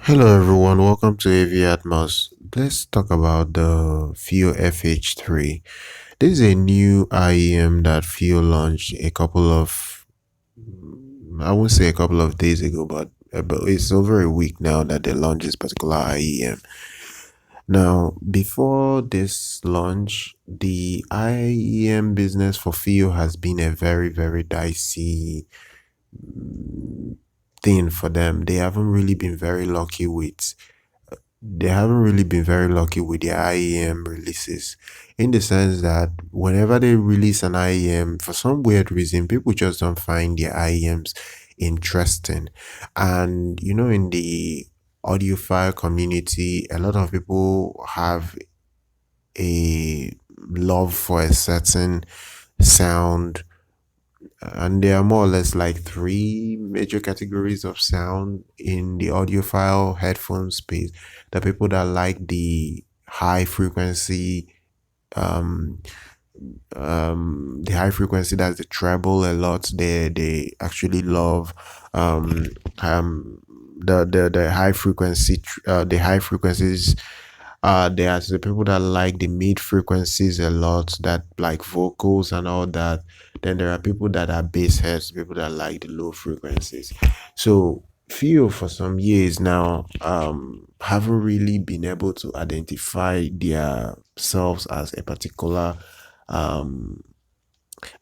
Hello everyone, welcome to avatmosall. Let's talk about the Fiio FH3. This is a new IEM that Fiio launched I won't say a couple of days ago, but it's over a week now that they launched this particular IEM. Now, before this launch, the IEM business for Fiio has been a very, very dicey thing for them. They haven't really been very lucky with their IEM releases, in the sense that whenever they release an IEM, for some weird reason, people just don't find their IEMs interesting. And in the audiophile community, a lot of people have a love for a certain sound, and there are more or less like three major categories of sound in the audiophile headphone space. The people that like the high frequency, um that's the treble a lot. They actually love um um the high frequency, the high frequencies. There's the people that like the mid frequencies a lot, that like vocals and all that. Then there are people that are bass heads, people that like the low frequencies. So Fiio for some years now haven't really been able to identify themselves as a particular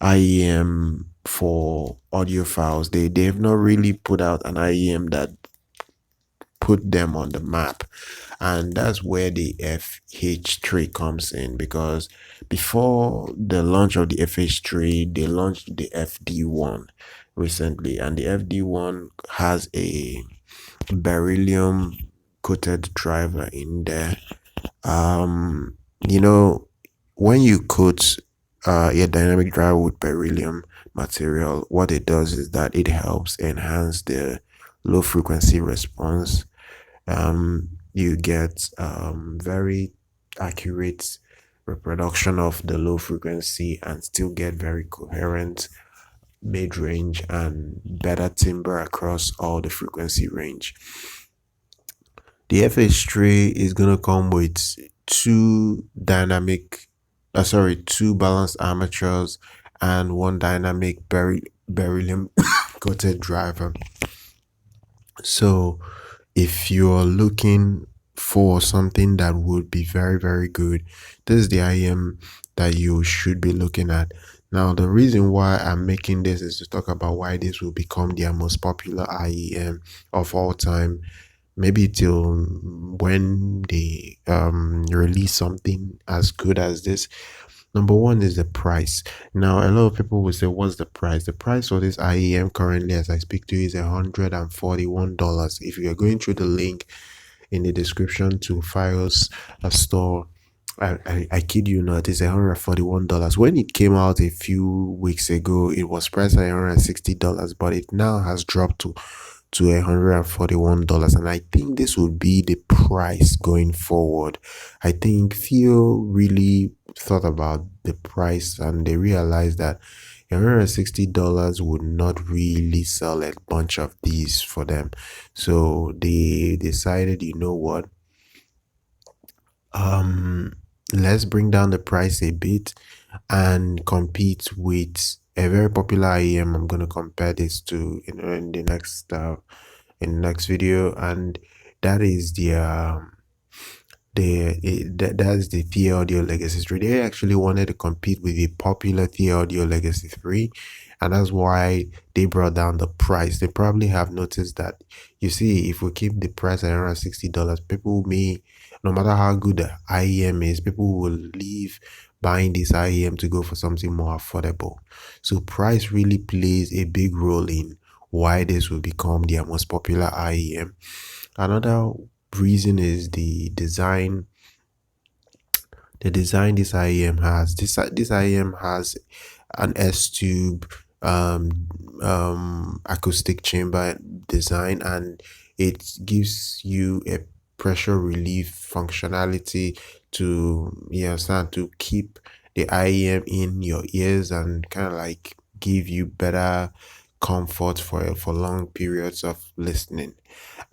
IEM for audiophiles. They have not really put out an IEM that put them on the map. And that's where the FH3 comes in, because before the launch of the FH3, they launched the FD1 recently, and the FD1 has a beryllium coated driver in there. You know, when you coat a dynamic driver with beryllium material, what it does is that it helps enhance the low frequency response. You get very accurate reproduction of the low frequency and still get very coherent mid range and better timbre across all the frequency range. The FH3 is gonna come with two two balanced armatures and one dynamic beryllium coated driver. So if you're looking for something that would be very, very good, this is the IEM that you should be looking at. Now, the reason why I'm making this is to talk about why this will become their most popular IEM of all time. Maybe till when they release something as good as this. Number one is the price. Now, a lot of people will say, what's the price? The price for this IEM currently, as I speak to you, is $141. If you are going through the link in the description to Fio's store, I kid you not, it's $141. When it came out a few weeks ago, it was priced at $160, but it now has dropped to $141, and I think this would be the price going forward. I think Fiio really thought about the price, and they realized that $160 would not really sell a bunch of these for them. So they decided, you know what, let's bring down the price a bit and compete with a very popular IEM. I'm going to compare this to in the next video, and that is that's the Thieaudio Legacy 3. They actually wanted to compete with the popular Thieaudio Legacy 3, and that's why they brought down the price. They probably have noticed that, you see, if we keep the price at around $60, people may, no matter how good the IEM is, people will leave buying this IEM to go for something more affordable. So price really plays a big role in why this will become their most popular IEM. Another reason is the design. The design this IEM has. This IEM has an S-tube acoustic chamber design, and it gives you a pressure relief functionality to, you understand, to keep the IEM in your ears and kind of like give you better comfort for long periods of listening.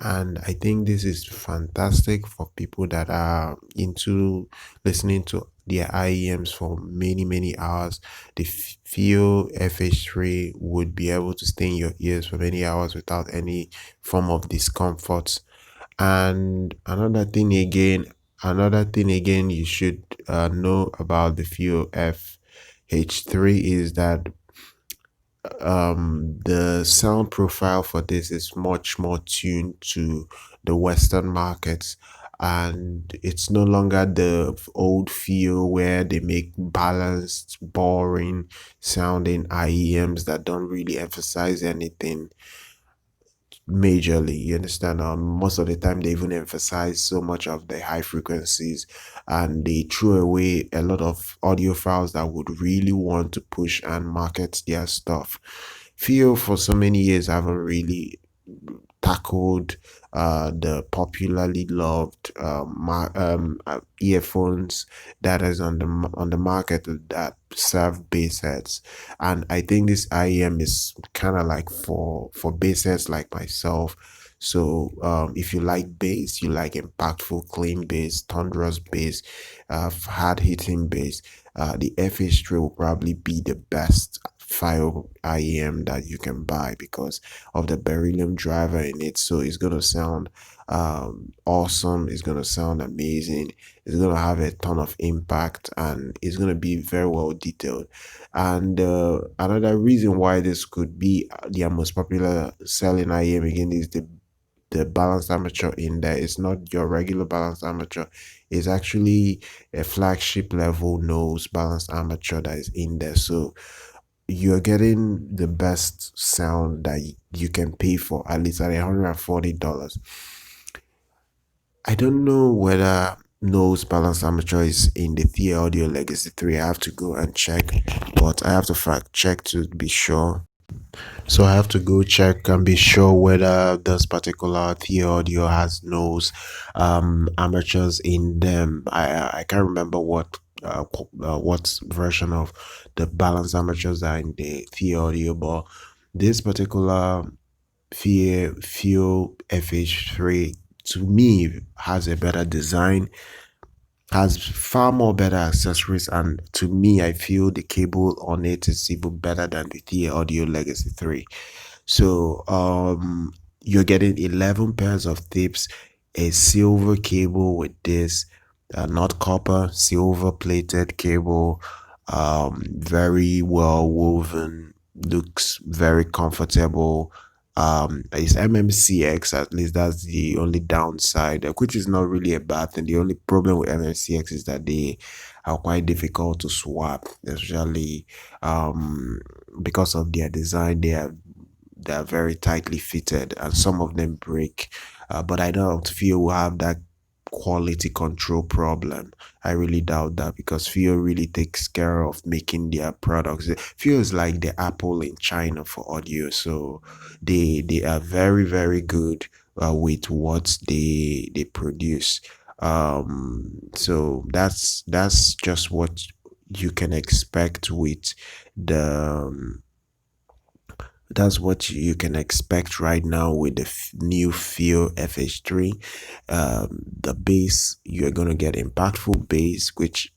And I think this is fantastic for people that are into listening to their IEMs for many hours. The Fiio FH3 would be able to stay in your ears for many hours without any form of discomfort. And another thing again you should know about the Fiio FH3 is that the sound profile for this is much more tuned to the Western markets, and it's no longer the old Fiio where they make balanced, boring sounding IEMs that don't really emphasize anything majorly. You understand? Most of the time they even emphasize so much of the high frequencies, and they throw away a lot of audiophiles that would really want to push and market their stuff. Fiio for so many years haven't really tackled the popularly loved earphones that is on the market that serve bass heads. And I think this IEM is kind of like for bass heads like myself. So if you like bass, you like impactful, clean bass, thunderous bass, hard hitting bass, the FH3 will probably be the best Fiio IEM that you can buy because of the beryllium driver in it. So it's gonna sound awesome, it's gonna sound amazing, it's gonna have a ton of impact, and it's gonna be very well detailed. And another reason why this could be their most popular selling IEM again is the balanced armature in there. It's not your regular balanced armature, it's actually a flagship level Knowles balanced armature that is in there. So you're getting the best sound that you can pay for, at least at $140. I don't know whether Knowles balanced armature is in the Thieaudio Legacy 3. I have to go and check, but I have to fact check to be sure. So I have to go check and be sure whether this particular Thieaudio has Knowles armatures in them. I can't remember what version of the balance armatures are in the Thieaudio, but this particular Fiio FH3 to me has a better design, has far more better accessories, and to me I feel the cable on it is even better than the Thieaudio Legacy 3. So you're getting 11 pairs of tips, a silver cable with this not copper, silver plated cable, very well woven, looks very comfortable. It's MMCX, at least that's the only downside, which is not really a bad thing. The only problem with MMCX is that they are quite difficult to swap, especially because of their design. They're very tightly fitted, and some of them break. But I don't feel we'll have that quality control problem. I really doubt that, because Fiio really takes care of making their products. Fiio is like the Apple in China for audio, so they are very good with what they produce. So that's just what you can expect with the that's what you can expect right now with the new Fiio FH3. The bass, you're going to get impactful bass, which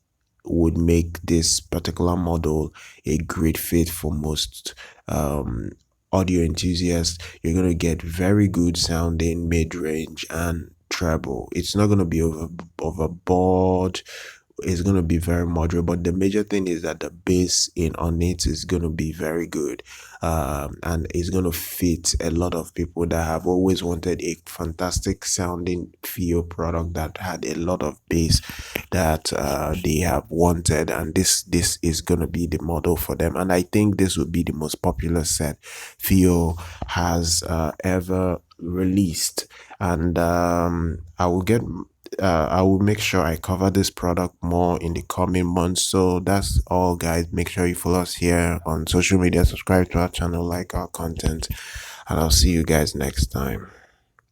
would make this particular model a great fit for most audio enthusiasts. You're going to get very good sounding mid-range and treble. It's not going to be overboard. It's going to be very moderate, but the major thing is that the bass in on it is going to be very good, and it's going to fit a lot of people that have always wanted a fantastic sounding Fiio product that had a lot of bass that they have wanted, and this is going to be the model for them. And I think this would be the most popular set Fiio has ever released. And I will make sure I cover this product more in the coming months. So that's all, guys. Make sure you follow us here on social media, subscribe to our channel, like our content, and I'll see you guys next time.